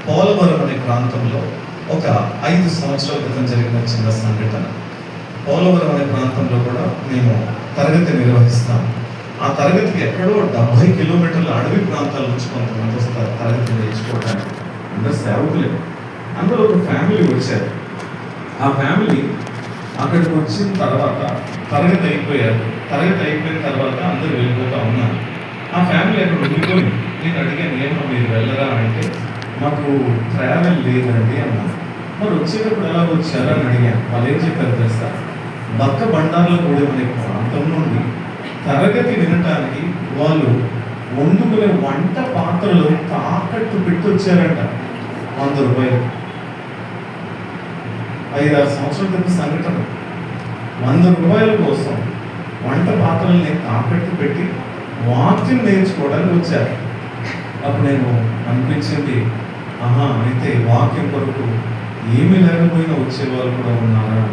పోలవరం అనే ప్రాంతంలో ఒక 5 సంవత్సరాల క్రితం జరిగిన చిన్న సంఘటన. పోలవరం అనే ప్రాంతంలో కూడా మేము తరగతి నిర్వహిస్తాం. ఆ తరగతికి ఎక్కడో 70 కిలోమీటర్ల అడవి ప్రాంతాల నుంచి కొంతమంది వస్తారు తరగతి నేర్చుకోవడానికి. అందరు సేవకులే. అందులో ఒక ఫ్యామిలీ వచ్చారు. ఆ ఫ్యామిలీ అక్కడికి వచ్చిన తర్వాత తరగతి అయిపోయిన తర్వాత అందరూ వెళ్ళిపోతూ ఉన్నారు. ఆ ఫ్యామిలీ అక్కడ ఉండిపోయింది. నేను అడిగాను, ఏమో మీరు వెళ్ళరా అంటే, మాకు ట్రావెల్ లేదండి అన్నారు. మరి వచ్చేటప్పుడు ఎలా వచ్చారా అని అడిగాను. వాళ్ళు ఏం చెప్పారు తెలుసా? బక్క బండార్ల కూడా అనే ప్రాంతం నుండి తరగతి వినటానికి వాళ్ళు వండుకునే వంట పాత్రలు తాకట్టు పెట్టి వచ్చారంట. 100 రూపాయలు. 5-6 సంవత్సరాల క్రితం సంఘటన. 100 రూపాయల కోసం వంట పాత్రల్ని తాకట్టు పెట్టి వాక్యం నేర్చుకోవడానికి వచ్చారు. అప్పుడు నేను అనిపించింది, అయితే వాక్యం కొరకు ఏమీ లేకపోయినా వచ్చేవాళ్ళు కూడా ఉన్నారా?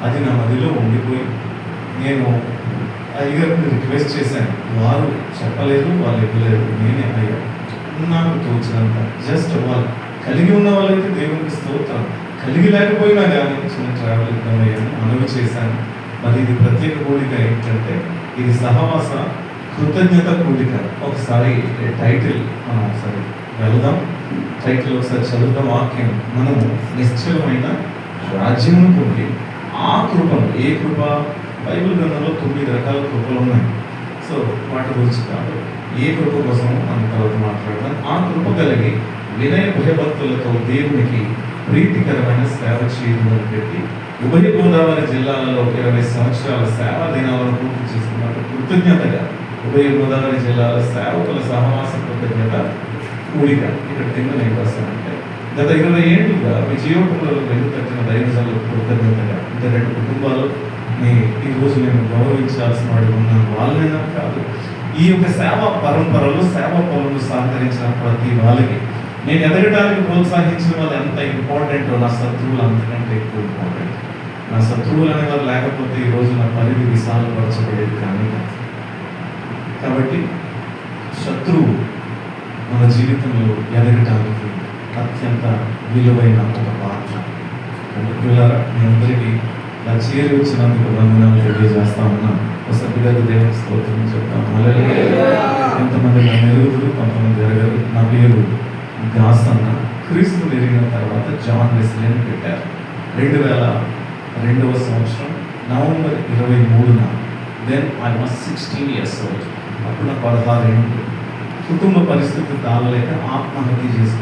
అది నా మదిలో ఉండిపోయి నేను అయ్యగారిని రిక్వెస్ట్ చేశాను. వారు చెప్పలేదు, వాళ్ళు ఇవ్వలేదు, నేనే అయ్యా నాకు తోచినంత జస్ట్ వాళ్ళు కలిగి ఉన్న వాళ్ళైతే దేవునికి స్తోత్రం, కలిగి లేకపోయినా కానీ చిన్న ట్రావెల్ ఇద్దామయ్యాను, మనవి చేశాను. మరి ఇది ప్రత్యేక కూడిక ఏంటంటే ఇది సహవాస కృతజ్ఞత కూడిక. ఒకసారి టైటిల్ మనం ఒకసారి వెళ్దాం, టైటిల్ ఒకసారి చదువుతాం. వాక్యం, మనము నిశ్చలమైన రాజ్యము పొంది ఆ కృపను, ఏ కృప? బైబిల్ గ్రంథంలో 9 రకాల కృపలు ఉన్నాయి. సో వాటి గురించి కాదు, ఏ కృప కోసం మనం తర్వాత మాట్లాడదాం. ఆ కృప కలిగి వినయ భయభక్తులతో దేవునికి ప్రీతికరమైన సేవ చేయడం పెట్టి ఉభయ గోదావరి జిల్లాలలో 20 సంవత్సరాల సేవా దినాలను పూర్తి చేసుకున్నట్టు కృతజ్ఞతగా ఉభయ గోదావరి జిల్లాల సేవకుల సహవాస కృతజ్ఞత కూడిక ఇక్కడ కింద నేను రాశానంటే, గత 20 ఏళ్ళుగా విజయోపములలో వెలుగుతట్టిన దైవజనులకు కృతజ్ఞతగా ఇంకా 2 కుటుంబాలు ఈరోజు నేను గౌరవించాల్సిన వాడు ఉన్నాను. వాళ్ళైనా కాదు, ఈ యొక్క సేవా పరంపరలో సేవా పనులు సహకరించిన ప్రతి వాళ్ళకి నేను ఎదగడానికి ప్రోత్సహించిన వాళ్ళు ఎంత ఇంపార్టెంటో నా శత్రువులు అంతకంటే ఎక్కువ ఇంపార్టెంట్. నా శత్రువులు అనేవారు లేకపోతే ఈరోజు నా పరిధి విశాలపరచబడేది కానీ. కాబట్టి శత్రువు మన జీవితంలో ఎదగటానికి అత్యంత విలువైన ఒక పాత్ర. పిల్లరా, మీ అందరికీ నా చేరి వచ్చినందుకు వందనాలు తెలియజేస్తా ఉన్నాను. ఒకసారి పిల్లలు దేవుని స్తోత్రం చెప్తాం. ఎంతమంది నా మెరుగురు, కొంతమంది ఎరగరు. నా పేరు దాస్ అన్న. క్రీస్తు ఎరిగిన తర్వాత జాన్ వెస్లీ అని పెట్టారు. 2002వ సంవత్సరం నవంబర్ 23న. Then I was 16 years old. అప్పుడు నాకు 16 ఏళ్ళు. కుటుంబ పరిస్థితి తాగలేక ఆత్మహత్య చేసుకో